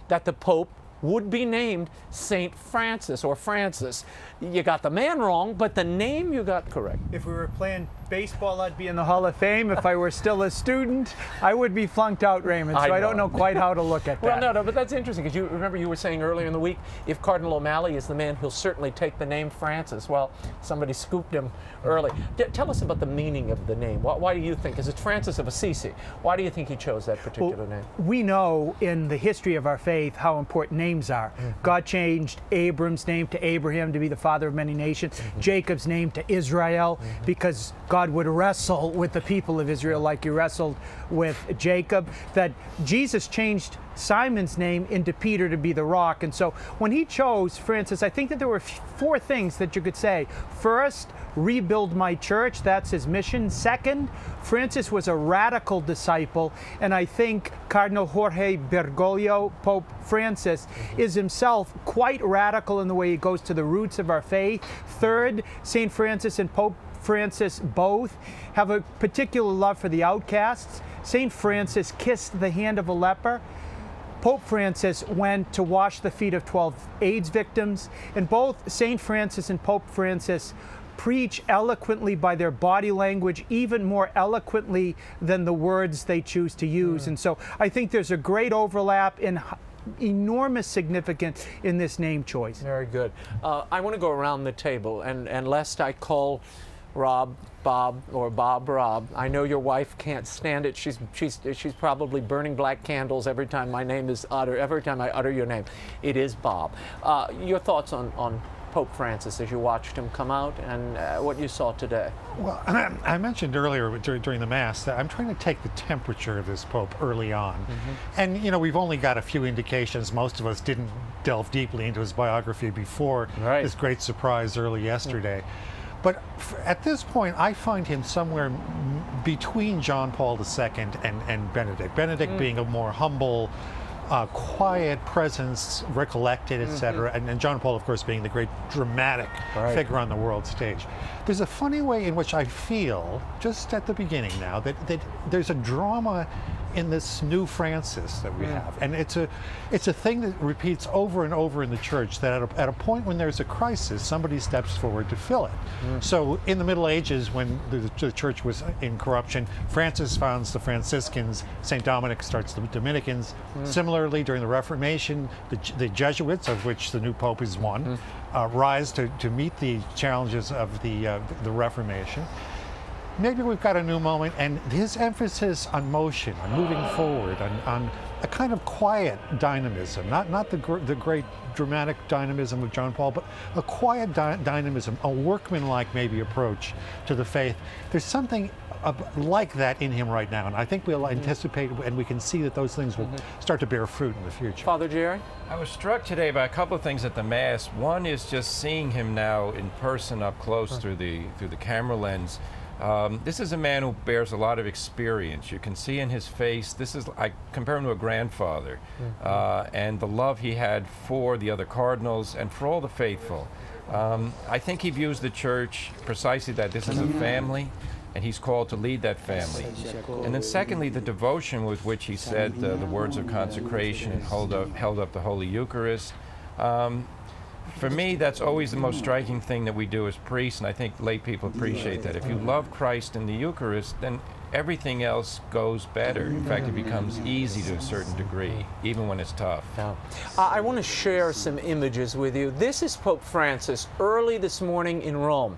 that the Pope would be named St. Francis or Francis. You got the man wrong, but the name you got correct. If we were playing baseball, I'd be in the Hall of Fame. If I were still a student, I would be flunked out, Raymond. So I don't know quite how to look at that. Well, no, but that's interesting, because you remember you were saying earlier in the week, if Cardinal O'Malley is the man, he'll certainly take the name Francis. Well, somebody scooped him early. Tell us about the meaning of the name. Why do you think? Is it Francis of Assisi? Why do you think he chose that particular name? We know in the history of our faith how important names are. God changed Abram's name to Abraham to be the father of many nations, Jacob's name to Israel, because God would wrestle with the people of Israel like he wrestled with Jacob. That Jesus changed Simon's name into Peter to be the rock. And so when he chose Francis, I think that there were four things that you could say. First, rebuild my church. That's his mission. Second, Francis was a radical disciple, and I think Cardinal Jorge Bergoglio, Pope Francis, is himself quite radical in the way he goes to the roots of our faith. Third, St. Francis and Pope Francis both have a particular love for the outcasts. St. Francis kissed the hand of a leper. Pope Francis went to wash the feet of 12 AIDS victims, and both St. Francis and Pope Francis preach eloquently by their body language, even more eloquently than the words they choose to use. And so I think there's a great overlap in enormous significance in this name choice. Very good. I want to go around the table, and lest I call Rob Bob or Bob Rob, I know your wife can't stand it. She's probably burning black candles every time my name is uttered. Every time I utter your name, it is Bob. Your thoughts on Pope Francis as you watched him come out and what you saw today? Well, I mentioned earlier during the Mass that I'm trying to take the temperature of this Pope early on. And, you know, we've only got a few indications. Most of us didn't delve deeply into his biography before this great surprise early yesterday. But at this point, I find him somewhere between John Paul II and Benedict. Benedict being a more humble, quiet presence, recollected, etc. And John Paul, of course, being the great dramatic figure on the world stage. There's a funny way in which I feel, just at the beginning now, that there's a drama in this new Francis that we have. And it's a thing that repeats over and over in the church, that at a point when there's a crisis, somebody steps forward to fill it. So in the Middle Ages, when the church was in corruption, Francis founds the Franciscans, St. Dominic starts the Dominicans. Similarly, during the Reformation, the Jesuits, of which the new Pope is one, rise to meet the challenges of the Reformation. Maybe we've got a new moment, and his emphasis on motion, on moving forward, on a kind of quiet dynamism, not the great dramatic dynamism of John Paul, but a quiet dynamism, a workmanlike maybe approach to the faith. There's something like that in him right now, and I think we'll anticipate, and we can see that those things will start to bear fruit in the future. Father Gerry? I was struck today by a couple of things at the Mass. One is just seeing him now in person up close through the camera lens. This is a man who bears a lot of experience. You can see in his face, I compare him to a grandfather, and the love he had for the other cardinals and for all the faithful. I think he views the church precisely that this is a family, and he's called to lead that family. And then secondly, the devotion with which he said the words of consecration and held up the Holy Eucharist. For me, that's always the most striking thing that we do as priests, and I think lay people appreciate that. If you love Christ in the Eucharist, then everything else goes better. In fact, it becomes easy to a certain degree, even when it's tough. I want to share some images with you. This is Pope Francis early this morning in Rome.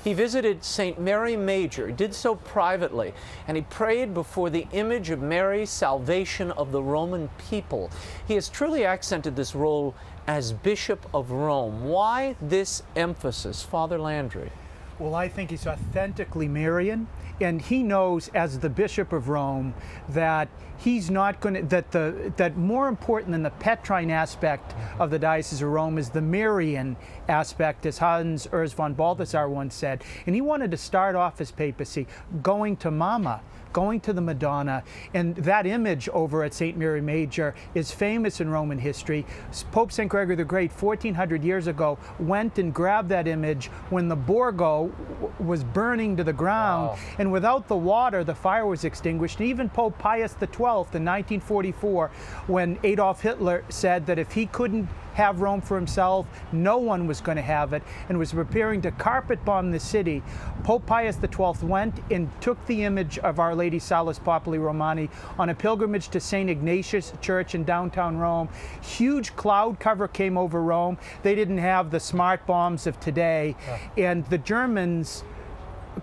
He visited St. Mary Major. He did so privately, and he prayed before the image of Mary's salvation of the Roman people. He has truly accented this role as Bishop of Rome. Why this emphasis, Father Landry? Well, I think he's authentically Marian, and he knows as the Bishop of Rome that he's not going to, that more important than the Petrine aspect of the Diocese of Rome is the Marian aspect, as Hans Urs von Balthasar once said. And he wanted to start off his papacy going to Mama, going to the Madonna, and that image over at St. Mary Major is famous in Roman history. Pope St. Gregory the Great, 1400 years ago, went and grabbed that image when the Borgo was burning to the ground. Wow. And without the water, the fire was extinguished. And even Pope Pius XII in 1944, when Adolf Hitler said that if he couldn't have Rome for himself, no one was going to have it, and was preparing to carpet bomb the city, Pope Pius XII went and took the image of Our Lady Salus Populi Romani on a pilgrimage to St. Ignatius Church in downtown Rome. Huge cloud cover came over Rome. They didn't have the smart bombs of today, and the Germans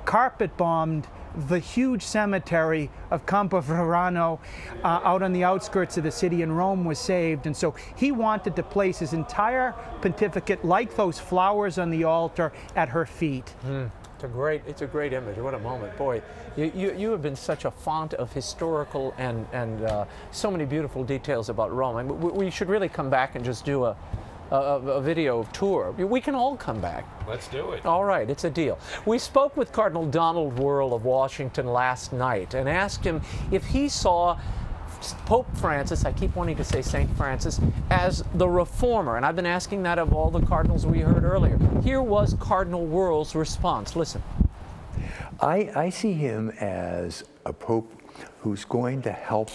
carpet bombed the huge cemetery of Campo Verano out on the outskirts of the city, and Rome was saved. And so he wanted to place his entire pontificate, like those flowers on the altar, at her feet. It's a great image. What a moment. Boy, you have been such a font of historical and so many beautiful details about Rome. I mean, we should really come back and just do a video tour. We can all come back. Let's do it. All right, it's a deal. We spoke with Cardinal Donald Wuerl of Washington last night and asked him if he saw Pope Francis, I keep wanting to say St. Francis, as the reformer. And I've been asking that of all the cardinals we heard earlier. Here was Cardinal Wuerl's response. Listen. I see him as a pope who's going to help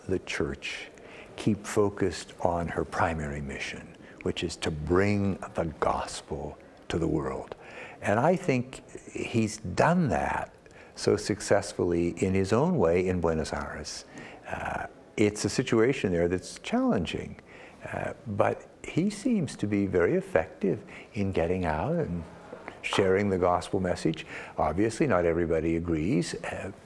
the church keep focused on her primary mission, which is to bring the gospel to the world. And I think he's done that so successfully in his own way in Buenos Aires. It's a situation there that's challenging, but he seems to be very effective in getting out and sharing the gospel message. Obviously, not everybody agrees,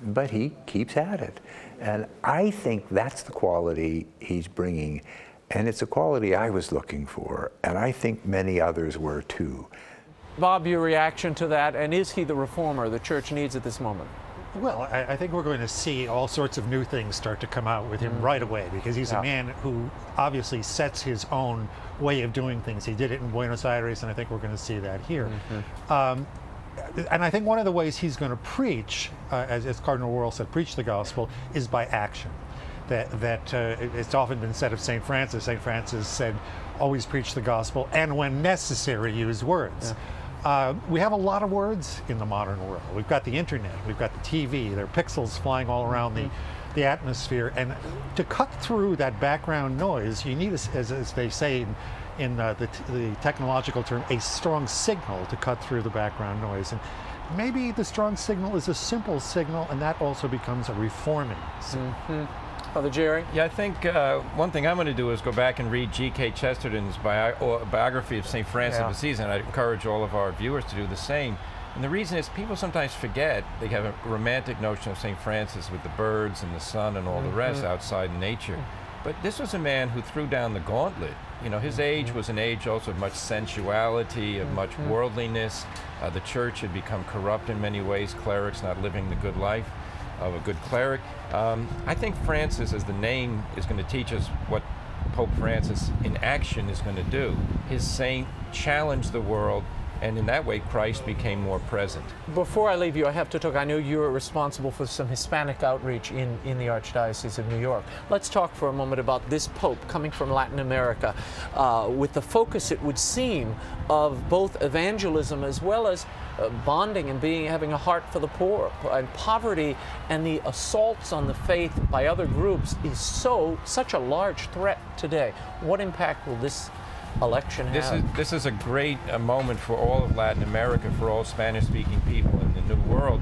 but he keeps at it. And I think that's the quality he's bringing. And it's a quality I was looking for, and I think many others were too. Bob, your reaction to that, and is he the reformer the church needs at this moment? Well, I think we're going to see all sorts of new things start to come out with him right away, because he's a man who obviously sets his own way of doing things. He did it in Buenos Aires, and I think we're going to see that here. And I think one of the ways he's going to preach, as Cardinal Wuerl said, preach the gospel, is by action. It's often been said of St. Francis. St. Francis said, always preach the gospel, and when necessary, use words. We have a lot of words in the modern world. We've got the internet, we've got the TV, there are pixels flying all around the atmosphere, and to cut through that background noise, you need, as they say in the technological term, a strong signal to cut through the background noise. And maybe the strong signal is a simple signal, and that also becomes a reforming signal. Father Gerry? Yeah, I think one thing I'm going to do is go back and read G.K. Chesterton's biography of St. Francis of Assisi, and I'd encourage all of our viewers to do the same. And the reason is people sometimes forget, they have a romantic notion of St. Francis with the birds and the sun and all the rest outside in nature. But this was a man who threw down the gauntlet. You know, his age was an age also of much sensuality, of much worldliness. The church had become corrupt in many ways, clerics not living the good life of a good cleric. I think Francis, as the name, is going to teach us what Pope Francis in action is going to do. His saint challenged the world, and in that way Christ became more present. Before I leave you, I have to talk, I know you are responsible for some Hispanic outreach in the Archdiocese of New York. Let's talk for a moment about this Pope coming from Latin America with the focus, it would seem, of both evangelism as well as bonding and having a heart for the poor. And poverty and the assaults on the faith by other groups is such a large threat today. What impact will this election had. This is a great moment for all of Latin America, for all Spanish-speaking people in the New World.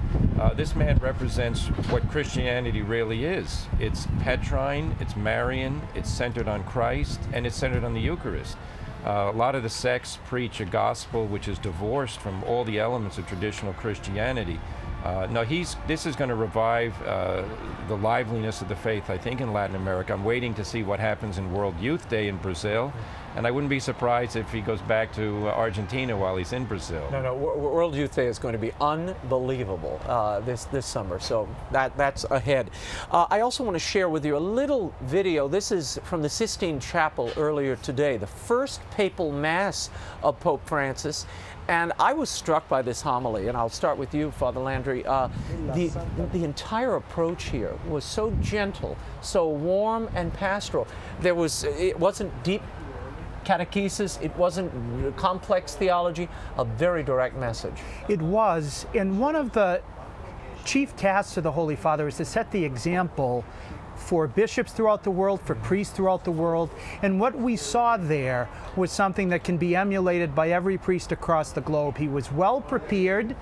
This man represents what Christianity really is. It's Petrine, it's Marian, it's centered on Christ, and it's centered on the Eucharist. A lot of the sects preach a gospel which is divorced from all the elements of traditional Christianity. No, this is going to revive the liveliness of the faith, I think, in Latin America. I'm waiting to see what happens in World Youth Day in Brazil, and I wouldn't be surprised if he goes back to Argentina while he's in Brazil. No, World Youth Day is going to be unbelievable this summer, so that's ahead. I also want to share with you a little video. This is from the Sistine Chapel earlier today, the first papal mass of Pope Francis. And I was struck by this homily, and I'll start with you, Father Landry. The entire approach here was so gentle, so warm and pastoral. It wasn't deep catechesis, it wasn't complex theology, a very direct message. It was, and one of the chief tasks of the Holy Father is to set the example for bishops throughout the world, for priests throughout the world. And what we saw there was something that can be emulated by every priest across the globe. He was well prepared.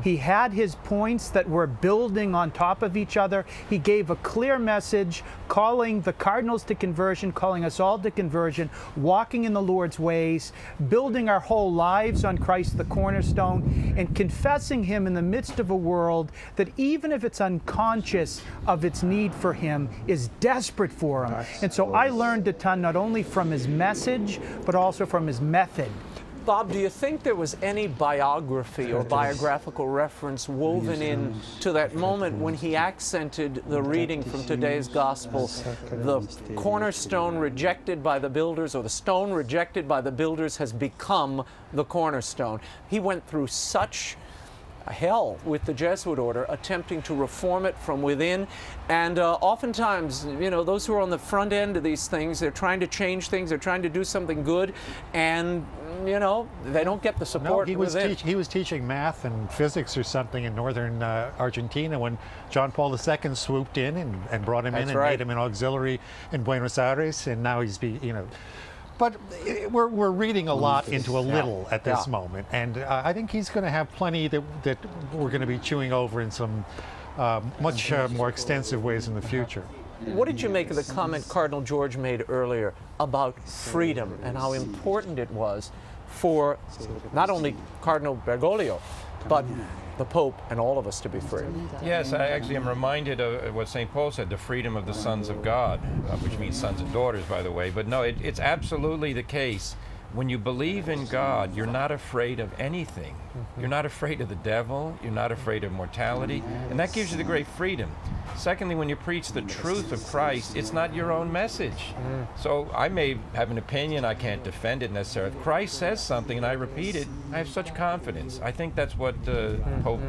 He had his points that were building on top of each other. He gave a clear message, calling the cardinals to conversion, calling us all to conversion, walking in the Lord's ways, building our whole lives on Christ the cornerstone, and confessing Him in the midst of a world that, even if it's unconscious of its need for Him, is desperate for Him. And so I learned a ton, not only from his message, but also from his method. Bob, do you think there was any biography or biographical reference woven in to that moment when he accented the reading from today's gospel, the cornerstone rejected by the builders, or the stone rejected by the builders has become the cornerstone? He went through such hell with the Jesuit order, attempting to reform it from within. And oftentimes, you know, those who are on the front end of these things, they're trying to change things, they're trying to do something good, and, you know, they don't get the support. No, he was teaching math and physics or something in northern Argentina when John Paul II swooped in and brought him in and made him an auxiliary in Buenos Aires, and now he's, you know. But we're reading a lot into a little at this moment, and I think he's going to have plenty that we're going to be chewing over in some much more extensive ways in the future. What did you make of the comment Cardinal George made earlier about freedom and how important it was for not only Cardinal Bergoglio, but the Pope and all of us to be free? Yes, I actually am reminded of what St. Paul said, the freedom of the sons of God, which means sons and daughters, by the way. But no, it's absolutely the case. When you believe in God, you're not afraid of anything. You're not afraid of the devil. You're not afraid of mortality. And that gives you the great freedom. Secondly, when you preach the truth of Christ, it's not your own message. So I may have an opinion, I can't defend it necessarily. If Christ says something and I repeat it, I have such confidence. I think that's what Pope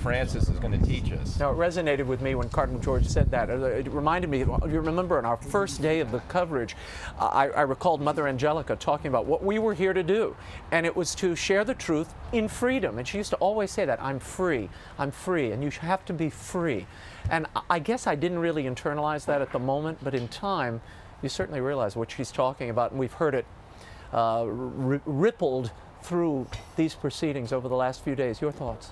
Francis is going to teach us. Now, it resonated with me when Cardinal George said that. It reminded me, you remember on our first day of the coverage, I recalled Mother Angelica talking about what we were here to do, and it was to share the truth in freedom. And she used to always say that, I'm free, and you have to be free. And I guess I didn't really internalize that at the moment, but in time, you certainly realize what she's talking about, and we've heard it rippled through these proceedings over the last few days. Your thoughts?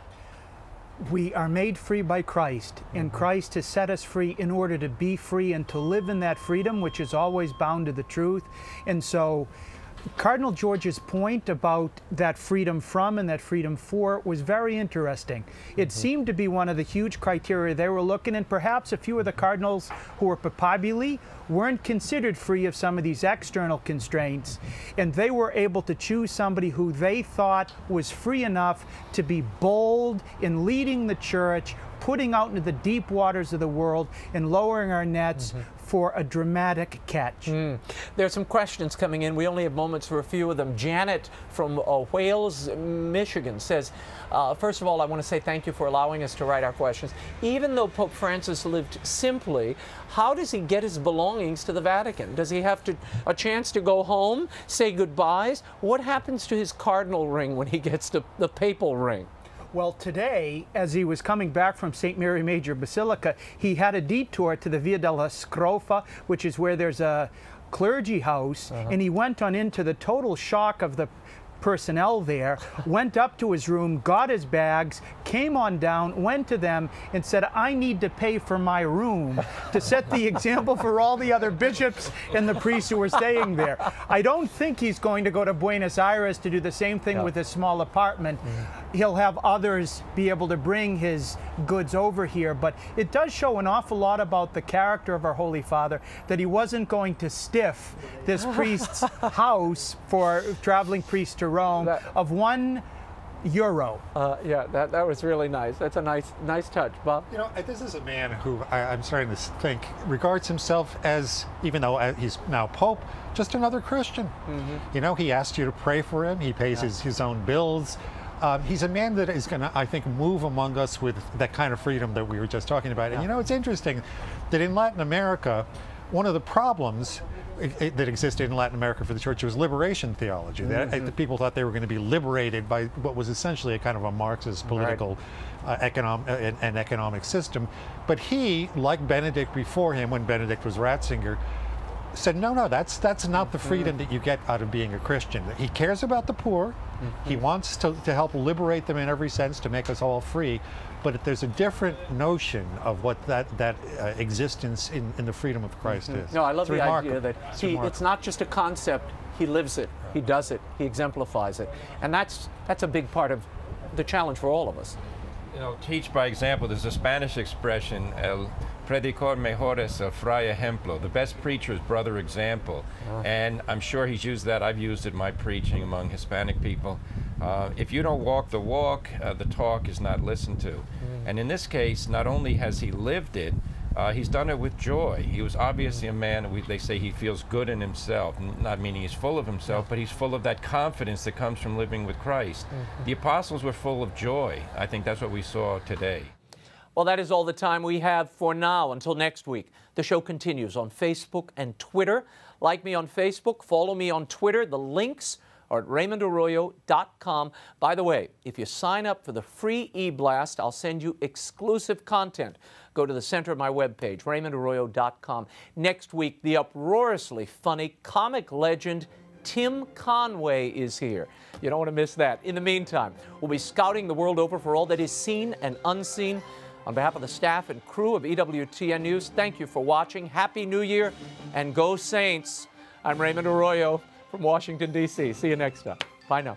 We are made free by Christ, and Christ has set us free in order to be free and to live in that freedom, which is always bound to the truth. And so Cardinal George's point about that freedom from and that freedom for was very interesting. It seemed to be one of the huge criteria they were looking, and perhaps a few of the cardinals who were papabili weren't considered free of some of these external constraints, and they were able to choose somebody who they thought was free enough to be bold in leading the church, putting out into the deep waters of the world, and lowering our nets for a dramatic catch. There's some questions coming in. We only have moments for a few of them. Janet from Wales, Michigan says, first of all, I want to say thank you for allowing us to write our questions. Even though Pope Francis lived simply, how does he get his belongings to the Vatican? Does he have a chance to go home, say goodbyes? What happens to his cardinal ring when he gets the papal ring? Well, today, as he was coming back from St. Mary Major Basilica, he had a detour to the Via della Scrofa, which is where there's a clergy house, and he went on into the total shock of the personnel there, went up to his room, got his bags, came on down, went to them and said, I need to pay for my room, to set the example for all the other bishops and the priests who were staying there. I don't think he's going to go to Buenos Aires to do the same thing with his small apartment. He'll have others be able to bring his goods over here, but it does show an awful lot about the character of our Holy Father, that he wasn't going to stiff this priest's house for traveling priests to Rome of €1. Yeah, that was really nice. That's a nice touch, Bob. You know, this is a man who I'm starting to think regards himself as, even though he's now Pope, just another Christian. You know, he asked you to pray for him. He pays his own bills. He's a man that is going to, I think, move among us with that kind of freedom that we were just talking about. And you know, it's interesting that in Latin America, one of the problems that existed in Latin America for the church was liberation theology. The people thought they were going to be liberated by what was essentially a kind of a Marxist political economic system. But he, like Benedict before him, when Benedict was Ratzinger, said, no, that's not the freedom that you get out of being a Christian. He cares about the poor. He wants to help liberate them in every sense, to make us all free. But there's a different notion of what that existence in the freedom of Christ is. No, I love the idea that it's not just a concept. He lives it. He does it. He exemplifies it. And that's a big part of the challenge for all of us. You know, teach by example. There's a Spanish expression, el predicador mejor es el fray ejemplo. The best preacher is brother example. And I'm sure he's used that. I've used it in my preaching among Hispanic people. If you don't walk the walk, the talk is not listened to. And in this case, not only has he lived it, he's done it with joy. He was obviously a man, they say he feels good in himself, not meaning he's full of himself, but he's full of that confidence that comes from living with Christ. The apostles were full of joy. I think that's what we saw today. Well, that is all the time we have for now. Until next week, the show continues on Facebook and Twitter. Like me on Facebook, follow me on Twitter. The links are at RaymondArroyo.com. By the way, if you sign up for the free e-blast, I'll send you exclusive content. Go to the center of my webpage, RaymondArroyo.com. Next week, the uproariously funny comic legend Tim Conway is here. You don't want to miss that. In the meantime, we'll be scouting the world over for all that is seen and unseen. On behalf of the staff and crew of EWTN News, thank you for watching. Happy New Year, and go Saints. I'm Raymond Arroyo from Washington, D.C. See you next time. Bye now.